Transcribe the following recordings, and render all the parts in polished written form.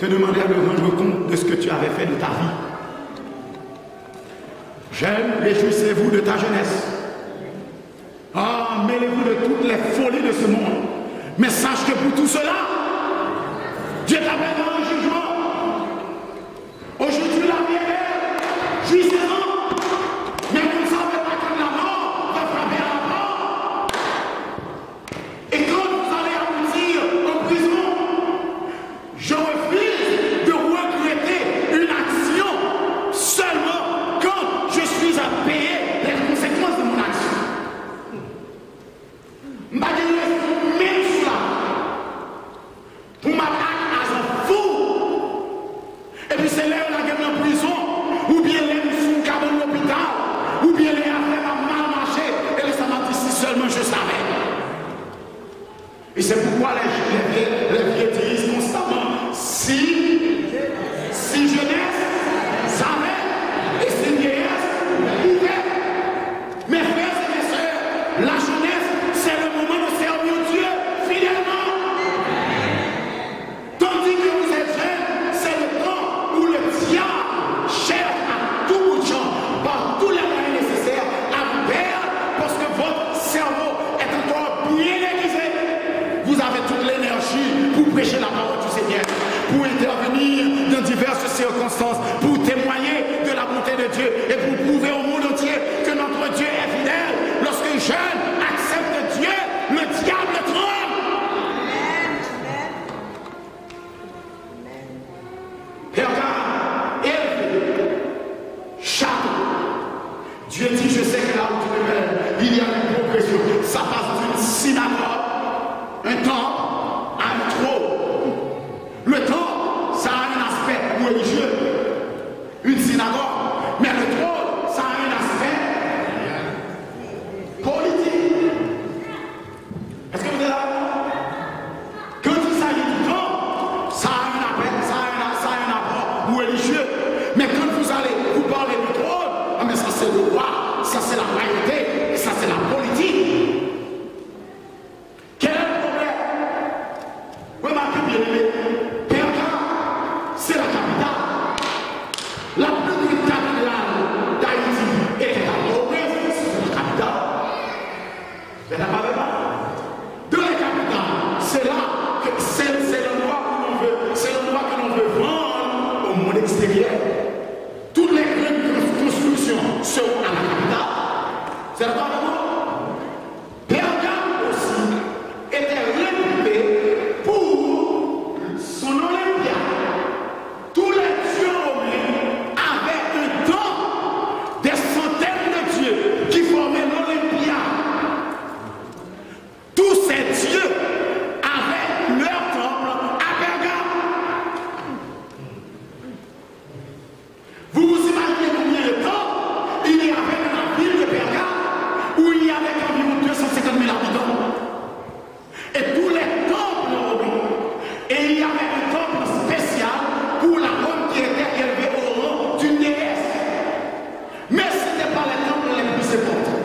demandé à me rendre compte de ce que tu avais fait de ta vie. Jeunes, réjouissez-vous de ta jeunesse. Ah, mêlez-vous de toutes les folies de ce monde. Mais sache que pour tout cela, Dieu t'appelle dans le jugement. Aujourd'hui, la vie est belle. Jouissez-en. Mais vous ne savez pas que la mort va frapper à la porte. Et quand vous allez aboutir en prison, je refuse de regretter une action seulement quand je suis à payer les conséquences de mon action. Même cela, pour m'attaquer à un fou. Et puis c'est là où la gueule en prison, ou bien les sous cabane de l'hôpital, ou bien les affaires ont mal marché, et les samedis si seulement je savais. Et c'est pourquoi les vieux disent constamment, si jeunesse savait, et si vieillesse pouvait. Mes frères et mes sœurs, la jeunesse, c'est le moment de servir Dieu fidèlement. Tandis que vous êtes jeunes, c'est le temps où le diable cherche à tout bout de champ, par tous les moyens nécessaires, à vous perdre, parce que votre cerveau est encore bien aiguisé. Vous avez toute l'énergie pour prêcher la parole du Seigneur, pour intervenir dans diverses circonstances, pour témoigner de la bonté de Dieu et pour prouver au monde entier que notre Dieu est fidèle. Lorsque un jeune accepte Dieu, le diable tremble. Regarde, élevé, château. Dieu dit, je sais que là où tu demeures, il y a une progression. Ça passe d'une synagogue, un temple, à un trône. Le temple, ça a un aspect religieux, une synagogue, mais le trône, ça a un aspect politique. Est-ce que vous êtes là? Quand il s'agit du temple, ça a un apport religieux, mais quand vous allez vous parler du trône, ah mais ça c'est le roi, ça c'est la royauté, ça c'est la politique. Quel est le problème? Remarquez bien aimé, Perga, c'est la capitale. La plus grande capitale d'Haïti était à Port-au-Prince, c'est la capitale. Mais la pas de la capitale, c'est là que c'est l'endroit que l'on veut vendre au monde extérieur. Toutes les grandes constructions sont à la capitale. C'est la pas Perga aussi était réputé pour son Olympiade. Tous les dieux romains avaient un temps des centaines de dieux qui formaient l'Olympiade. Tous ces dieux avaient leur temple à Perga. Vous vous imaginez combien de temps il y avait dans la ville de Perga où il y avait environ 250 000 habitants. Et tous les temples romains, et il y avait un temple spécial pour la Rome qui était élevée au rang d'une déesse. Mais ce n'était pas les temples les plus importants.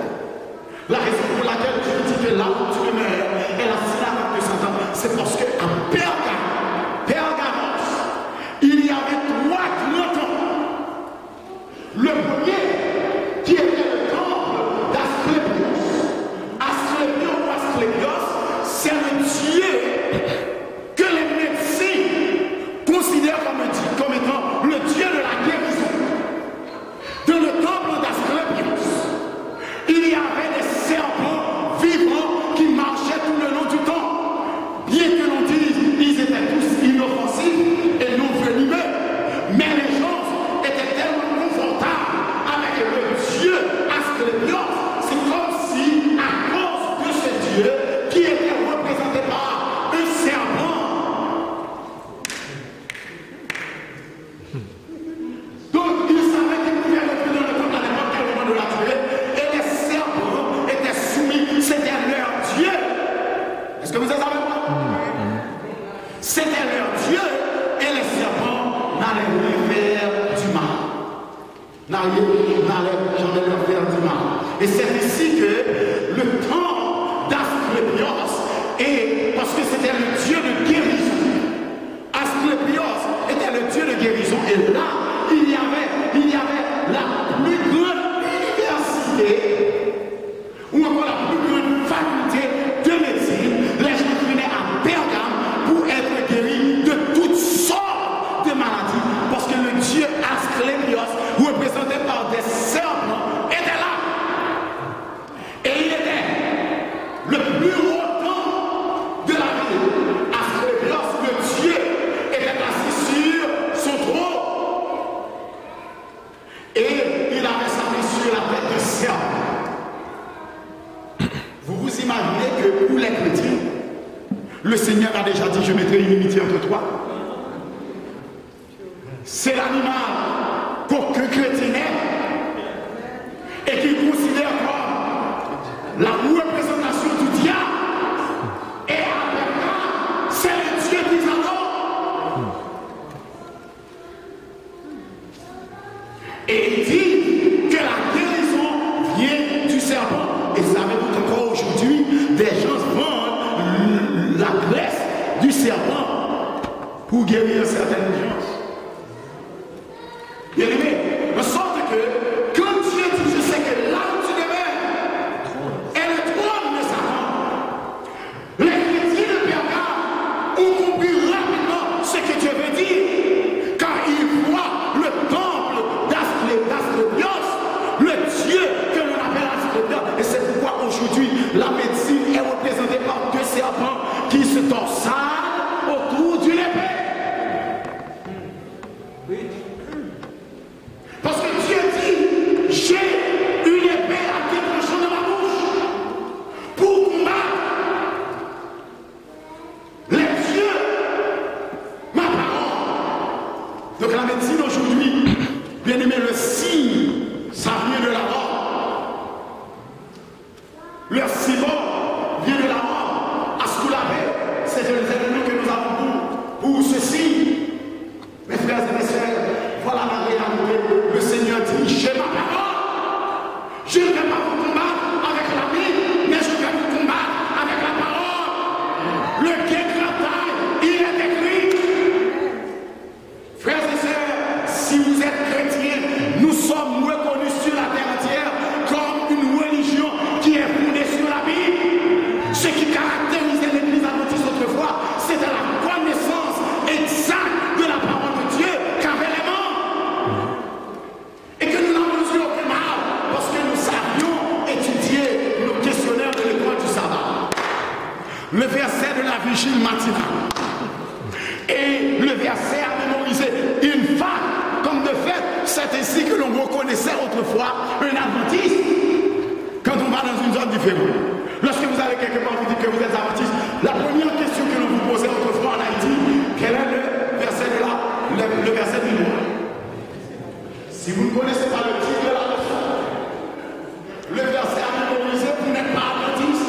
La raison pour laquelle Dieu dit que là où tu demeures est la synagogue de Satan, c'est parce qu'à Pergamos, il y avait 3 grands temples. Le premier, qui était le temple d'Asclépios. Asclépios, c'est le dieu que les médecins considèrent comme étant le dieu de la guérison. Dans le temple d'Asclépios, il y avait des serpents vivants qui marchaient tout le long du temps. Bien que l'on dise ils étaient tous inoffensifs et non venimeux, mais les gens étaient tellement confortables avec le dieu Asclépios. C'est comme si, à cause de ce dieu qui était représenté par un serpent, donc ils savaient qu'ils pouvaient rentrer dans le temple à n'importe quel moment de la journée, et les serpents étaient soumis, c'était leur dieu. Est-ce que vous êtes avec moi? C'était leur dieu, et les serpents n'allaient plus faire du mal. N'allaient jamais leur faire du mal. Et c'est ici que le temple d'Asclépios, et parce que c'était le dieu de guérison, Asclépios était là, il y avait la plus grande université, ou encore la plus grande faculté de médecine. Les gens qui venaient à Pergame pour être guéris de toutes sortes de maladies, parce que le dieu Asclépios, représenté par des serpents, était là. Et il était le plus haut temps de la ville. Asclépios, le dieu, était assis sur son trône. Et il avait sa main sur la tête de serpent. Vous vous imaginez que pour les chrétiens, le Seigneur a déjà dit: je mettrai une inimitié entre toi. C'est l'animal qu'aucun chrétien est et qu'il considère comme la représentation du diable. Et avec ça, c'est le Dieu qu'ils adorent. Et il dit que la guérison vient du serpent. Et savez-vous encore aujourd'hui, des gens vendent la graisse du serpent pour guérir certaines gens. Bien aimé, de sorte que quand Dieu dit: je sais que là où tu demeures est le trône de Satan, les chrétiens de Pergame ont compris rapidement ce que Dieu veut dire, car ils voient le temple d'Asclépios, le Dieu que l'on appelle Asclépios. Et c'est pourquoi aujourd'hui la médecine est représentée par deux serpents qui se torsadent autour d'une épée. Parce que Dieu dit: j'ai une épée à qui tranchant dans ma bouche pour combattre les dieux, ma parole. Donc la médecine aujourd'hui, bien aimé, le signe, ça vient de la mort. Le ciment vient de la mort. Ascoulapé, c'est un événement que nous avons pour ceci. Mes frères et mes sœurs, voilà la réalité. Le Seigneur dit: j'ai ma parole. Je ne vais pas vous combattre avec la vie, mais je vais vous combattre avec la parole. Le guet-grataille, il est écrit. Frères et sœurs, si vous êtes chrétiens, nous sommes reconnus sur la terre entière comme une religion qui est fondée sur la Bible. Ce qui caractérisait l'Église adventiste autrefois, c'était la connaissance exacte de la parole de Dieu qu'avaient les membres. Et que nous n'avons eu aucun mal, parce que nous savions étudier nos questionnaires de l'école du sabbat. Le verset de la vigile matinale. Et le verset à mémoriser une fois, comme de fait, c'est ainsi que l'on reconnaissait autrefois un adventiste quand on va dans une zone différente. Lorsque vous allez quelque part, vous dites que vous êtes adventiste, la première question que l'on vous posait autrefois en Haïti, quel est le verset de le verset du mois? Si vous ne connaissez pas le titre de la leçon, le verset à mémoriser, vous n'êtes pas adventiste,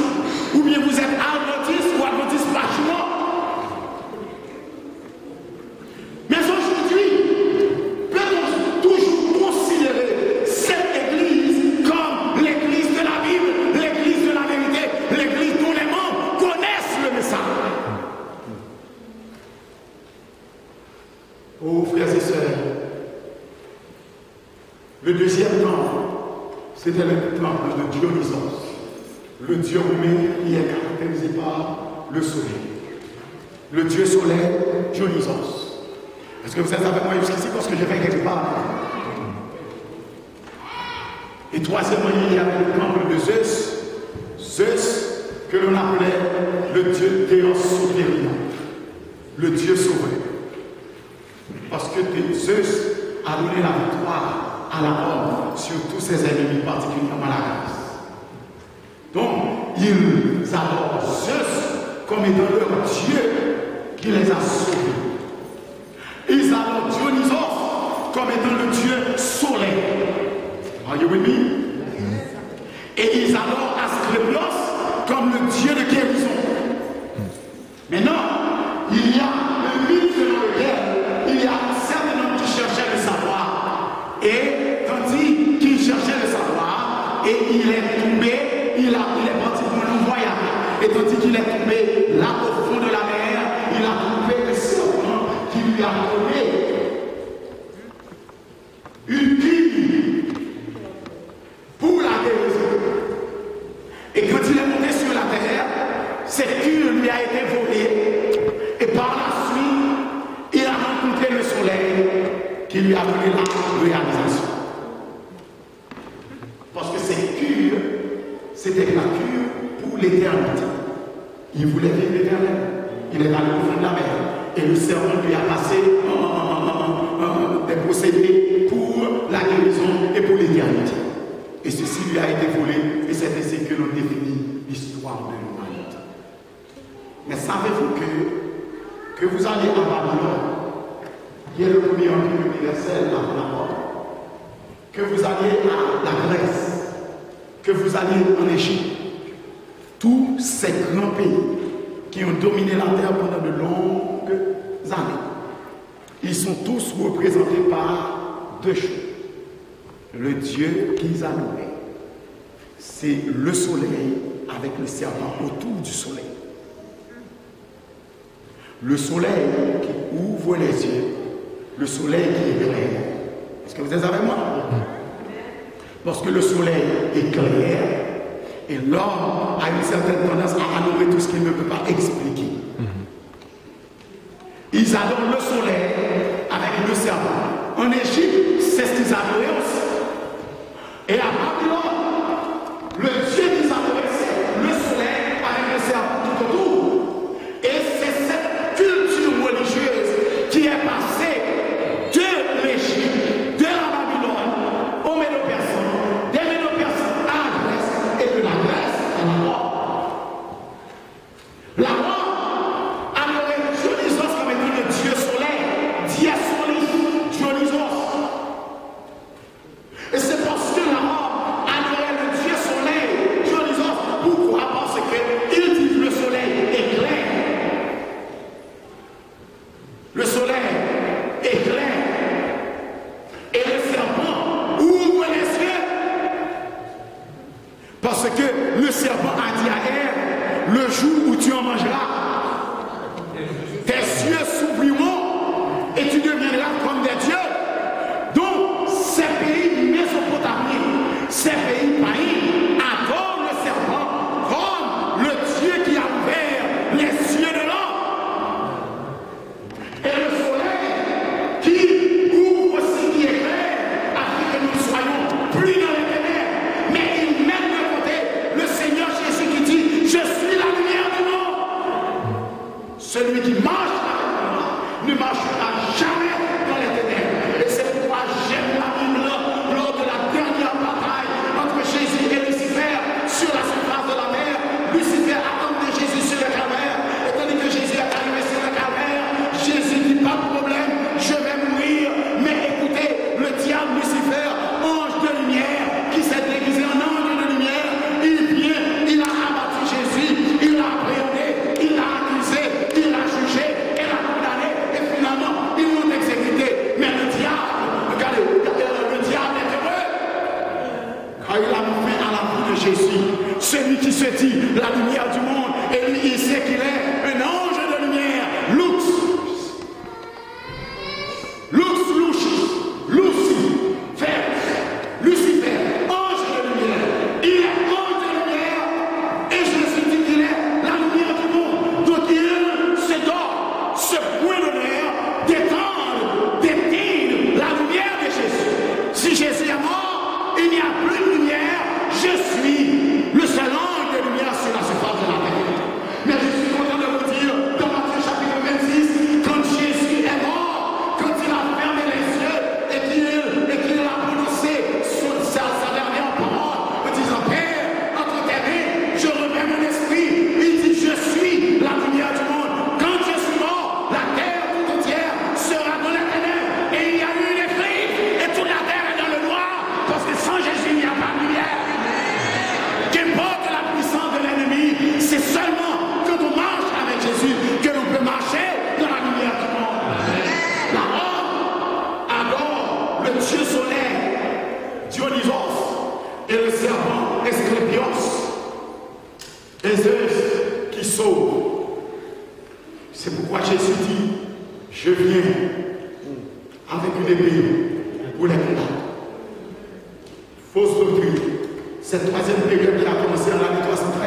ou bien vous êtes adventiste ou adventiste vachement. Mais aujourd'hui, peut-on toujours considérer cette église comme l'église de la Bible, l'église de la vérité, l'église dont les membres connaissent le message? Oh, frères et sœurs, le deuxième temple, c'était le temple de Dionysos, le dieu romain qui est caractérisé par le soleil. Le dieu soleil, Dionysos. Est-ce que vous êtes avec moi jusqu'ici parce que je vais quelque part? Et troisièmement, il y avait le temple de Zeus. Zeus, que l'on appelait le dieu Théos Supérieur, le dieu sauveur. Parce que Zeus a donné la victoire à la mort sur tous ses ennemis, particulièrement la grâce. Donc, ils adorent Zeus comme étant leur dieu qui les a sauvés. Ils adorent Dionysos comme étant le dieu soleil. Are you with me? Et ils adorent Asclépios comme le dieu de guérison. Maintenant, il y a un mythe selon lequel il y a un certain nombre qui cherchaient le savoir. Et tandis qu'il cherchait le savoir, et il est tombé, il est parti pour un voyage. Et tandis qu'il est tombé là au fond de la mer, il a trouvé le serpent qui lui a donné et la réalisation. Parce que cette cure, c'était la cure pour l'éternité. Il voulait vivre l'éternel. Il est allé au fond de la mer. Et le serpent lui a passé des procédés pour la guérison et pour l'éternité. Et ceci lui a été volé. Et c'est ainsi que l'on définit l'histoire de l'humanité. Mais savez-vous que vous allez à Babylone, qui est le premier empire universel avant la mort, que vous allez à la Grèce, que vous allez en Égypte, tous ces grands pays qui ont dominé la terre pendant de longues années, ils sont tous représentés par deux choses. Le Dieu qu'ils adoraient, c'est le soleil avec le serpent autour du soleil. Le soleil qui ouvre les yeux, le soleil qui éclaire. Est-ce que vous êtes avec moi? Parce que le soleil éclaire et l'homme a une certaine tendance à adorer tout ce qu'il ne peut pas expliquer. Ils adorent le soleil avec le serpent. En Égypte, c'est ce qu'ils adoraient aussi. Et à Babylone, le Dieu qu'ils adoraient, c'est le soleil avec le serpent tout autour. Et c'est cette culture religieuse qui est passée de l'Égypte, de la Babylone, aux Médo-Persans, des Médo-Persans à la Grèce et de la Grèce à la Rome. La Rome adorait Dionysos comme étant le Dieu soleil, Diasolis, Dionysos. Et c'est parce que la Rome adorait le Dieu soleil, Dionysos. Pourquoi? Parce qu'ils disent le soleil éclaire. Le soleil éclaire. Et le serpent ouvre les yeux. Parce que le serpent a dit à Ève, le jour où tu en mangeras, tes yeux s'ouvriront et tu deviendras comme des dieux. Donc, ces pays mésopotamiens, ces pays païens adorent le serpent comme le Dieu qui a ouvert les yeux de l'homme. Et le soleil qui ouvre aussi, qui éclaire, afin que nous soyons plus dans les ténèbres. Mais il met de côté le Seigneur Jésus qui dit, je suis la lumière du monde. Celui qui marche avec moi ne marchera jamais dans les ténèbres. Et c'est pourquoi j'aime la Bible lors de la dernière bataille entre Jésus et Lucifer sur la surface de la mer. Lucifer a emmené Jésus sur le calvaire. Et tandis que Jésus est arrivé sur le calvaire, Jésus dit pas de problème, je vais mourir. Mais écoutez, le diable Lucifer, ange de lumière, qui s'est déguisé en ange de lumière, il vient, il a abattu Jésus, il l'a appréhendé, il l'a accusé, il l'a jugé, il l'a condamné, et finalement, ils l'ont exécuté. Mais le diable, regardez, le diable est heureux. Quand il a mis fin à la vie de Jésus, celui qui se dit la lumière du monde, et lui, il sait qu'il est un ange de lumière, Lux, Lucifer, ange de lumière. Il est ange de lumière, et Jésus dit qu'il est la lumière du monde. Donc il se donne ce point d'honneur d'éteindre la lumière de Jésus. Si Jésus est mort, il n'y a plus de lumière. Je suis le seul ange de lumière sur la surface de la terre. Mais je suis content de vous dire, dans Matthieu chapitre 26, quand Jésus est mort, quand il a fermé les yeux et qu'il a prononcé sa dernière parole, en disant, Père, entre tes mains, je remets mon esprit. Il dit, je suis la lumière du monde. Quand je suis mort, la terre tout entière sera dans les ténèbres. Et il y a eu une éclipse, et toute la terre est dans le noir, parce que sans Jésus, il n'y a pas de lumière. Qu'importe la puissance de l'ennemi, c'est seulement quand on marche avec Jésus que l'on peut marcher dans la lumière du monde. La Rome adore le Dieu soleil, Dionysos, et le serpent Esclépios, et Zeus qui sauve. C'est pourquoi Jésus dit, je viens avec une épée pour les combattre. Fausse doctrine. Cette troisième période qui a commencé en l'année 313,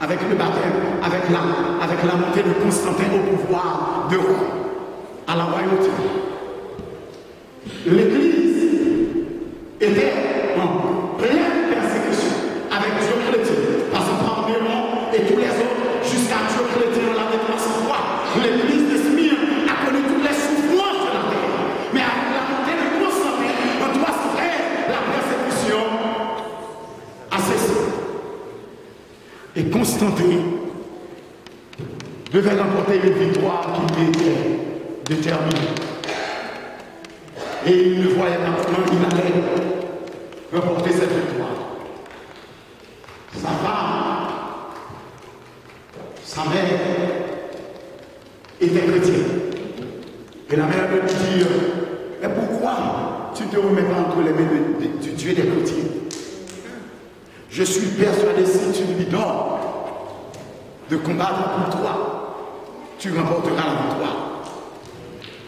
avec le baptême, avec la montée de Constantin au pouvoir de Rome, à la royauté. l'Église était en pleine persécution avec Dieu chrétien, parce que par Néron et tous les autres, jusqu'à Dieu chrétien, on l'avait pas sans foi. L'Église de Smyrne a connu toutes les souffrances de la terre, mais avec la montée de Constantine, on doit se faire la persécution à cesser. Et Constantine devait remporter une victoire qui était déterminée. Et il ne voyait pas comment il allait remporter cette victoire. Sa femme, sa mère était chrétienne. Et la mère me dit, mais pourquoi tu te remets pas entre les mains du Dieu des chrétiens? Je suis persuadé si tu lui donnes de combattre pour toi, tu remporteras la victoire.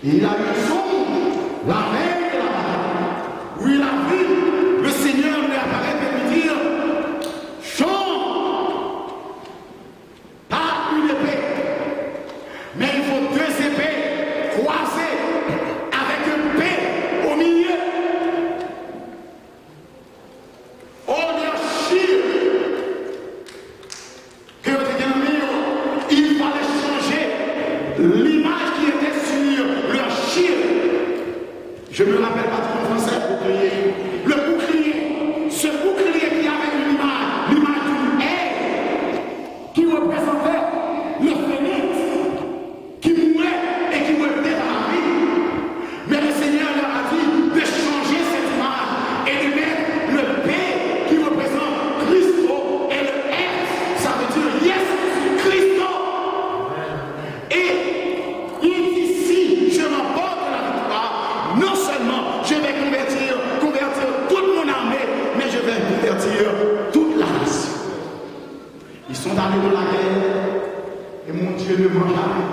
Et il a eu un songe, la veille de la bataille, où il a vu le Seigneur lui apparaître et lui dire, chante, pas une épée, mais il faut deux épées croisées avec une paix au milieu. Oh, le chir que il fallait changer l'image qui était sur leur chir. Je ne me rappelle pas de mon français, bouclier. Le bouclier, ce bouclier qui avait une image, l'image d'une haie, qui représentait le phénix, qui mourait et qui revenait dans la vie. Mais le Seigneur leur a dit de changer cette image et de mettre le P qui représente Christo et le S, ça veut dire Yes Christo. Et il dit si je remporte la victoire, non seulement je vais convertir toute mon armée, mais je vais convertir toute la nation. Ils sont allés dans la guerre et mon Dieu ne ment jamais.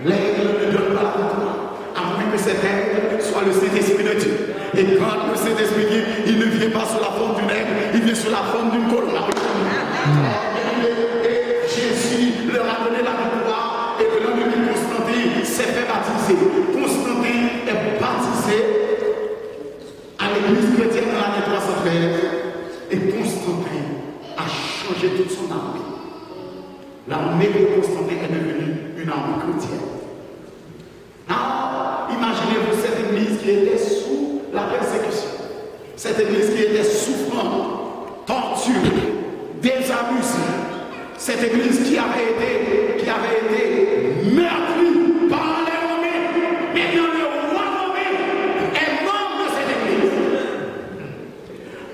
L'aigle ne donne pas la victoire, à moins que cet aigle soit le Saint-Esprit de Dieu. Et quand le Saint-Esprit dit, il ne vient pas sous la forme d'une aigle, il vient sous la forme d'une colombe. Et Jésus leur a donné la victoire et le lendemain Constantine s'est fait baptiser. Constantine est baptisé à l'église chrétienne dans l'année 313 et Constantine a changé toute son armée. L'armée de Constantine est devenue une armée chrétienne. Alors, imaginez-vous cette église qui était sous la persécution, cette église qui était souffrante, torturée, désabusée, cette église qui avait été meurtrie par les Romains. Maintenant, le roi romain est membre de cette église.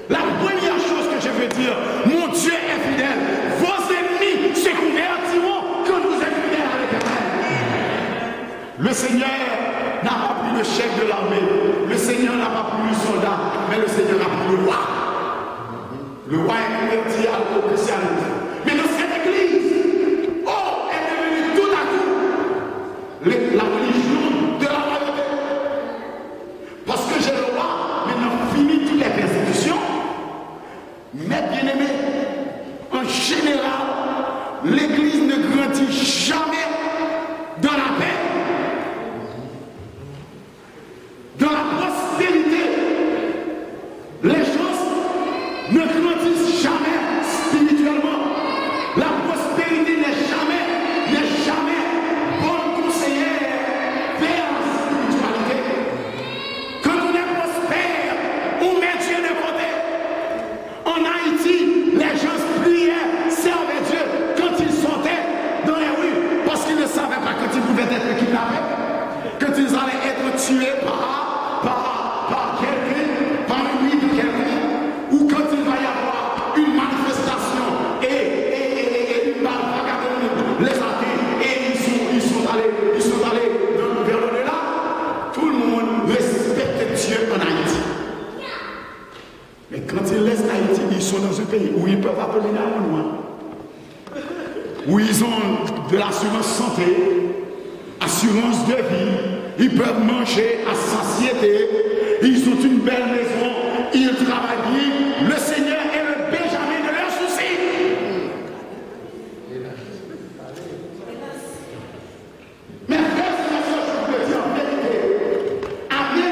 La première chose que je veux dire, mon Dieu est fidèle. Vos ennemis se convertiront quand vous êtes fidèles à l'Éternel. Le Seigneur n'a pas pris le chef de l'armée. Le Seigneur n'a pas pris le soldat, mais le Seigneur a pris le roi. Le roi est converti au christianisme. Mais dans cette église, est devenue tout à coup la religion de la royauté. Parce que j'ai le roi, maintenant fini toutes les persécutions. Mais bien aimé, en général, l'église ne grandit jamais dans la paix, dans la prospérité. Les gens ne grandissent jamais spirituellement. La prospérité n'est jamais bonne conseillère vers la spiritualité. Quand on est prospère, on met Dieu de côté. En Haïti, les gens priaient, servaient Dieu quand ils sortaient dans les rues, parce qu'ils ne savaient pas quand ils pouvaient être kidnappés, quand ils allaient être tués par quelqu'un, par une nuit de quelqu'un, ou quand il va y avoir une manifestation et une balle vagabonde les attire et ils sont allés vers le-delà. Tout le monde respecte Dieu en Haïti. Mais quand ils laissent Haïti, ils sont dans un pays où ils peuvent appeler la loi, où ils ont de l'assurance santé, assurance de vie, ils peuvent manger à satiété, ils ont une belle maison, ils travaillent bien. Le Seigneur est le Benjamin de leurs soucis. Mais frère, je veux dire en vérité, à bien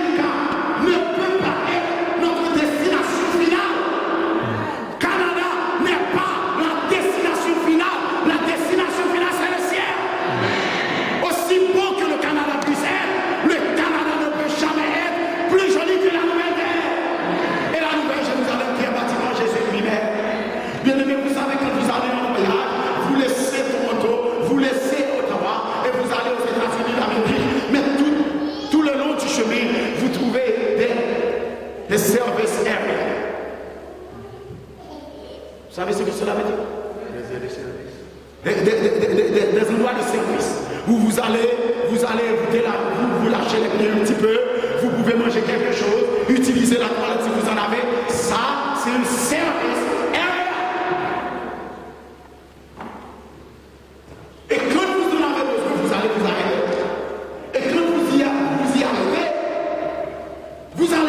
vous trouvez des service areas. Vous savez ce que cela veut dire? Des endroits de service où vous allez vous lâcher les pieds un petit peu, vous pouvez manger quelque chose, utiliser la toilette si vous en avez. Ça, c'est un service area. Et quand vous en avez besoin, vous allez vous arrêter. Et quand vous y arrivez, vous allez